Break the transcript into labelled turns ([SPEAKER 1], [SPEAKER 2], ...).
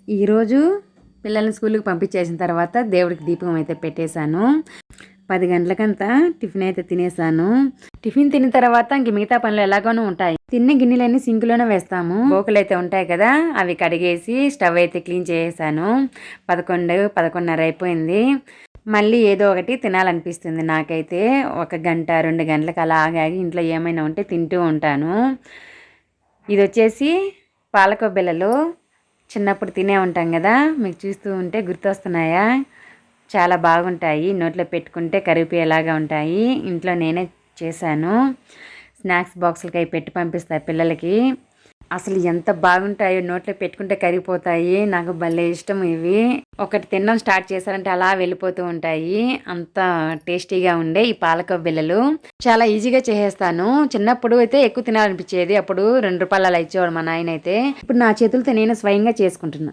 [SPEAKER 1] ఈరోజు పిల్లల్ని స్కూల్కి పంపించేసిన తర్వాత దేవుడికి దీపం అయితే పెట్టేశాను. 10 గంటలకంతా టిఫిన్ అయితే తినేసాను. టిఫిన్ తిన్న తర్వాత ఇంక మిగతా పనులు ఎలాగోనూ ఉంటాయి. తిన్న గిన్నెలన్నీ సింక్లోనే వేస్తాము. బోకులు అయితే ఉంటాయి కదా, అవి కడిగేసి స్టవ్ అయితే క్లీన్ చేసేసాను. 11:30 అయిపోయింది. మళ్ళీ ఏదో ఒకటి తినాలనిపిస్తుంది నాకైతే. 1 గంట 2 గంటలకు అలా ఆగాగి ఇంట్లో ఏమైనా ఉంటే తింటూ ఉంటాను. ఇది వచ్చేసి పాలకొబ్బెలలో చిన్నప్పుడు తినే ఉంటాం కదా, మీకు చూస్తూ ఉంటే గుర్తొస్తున్నాయా? చాలా బాగుంటాయి, నోట్లో పెట్టుకుంటే కరిగిపోయేలాగా ఉంటాయి. ఇంట్లో నేనే చేశాను. స్నాక్స్ బాక్సులకి అవి పెట్టి పంపిస్తాయి పిల్లలకి. అసలు ఎంత బాగుంటాయో, నోట్లో పెట్టుకుంటే కరిగిపోతాయి. నాకు భలే ఇష్టం ఇవి. ఒకటి తినడం స్టార్ట్ చేశారంటే అలా వెళ్ళిపోతూ ఉంటాయి. అంత టేస్టీగా ఉండే ఈ పాలకొబ్బెల్లలు చాలా ఈజీగా చేసేస్తాను. చిన్నప్పుడు అయితే ఎక్కువ తినాలనిపించేది. అప్పుడు 2 రూపాయలు అలా ఇచ్చేవాడు మా నాయన అయితే. ఇప్పుడు నా చేతులతో నేను స్వయంగా చేసుకుంటున్నాను.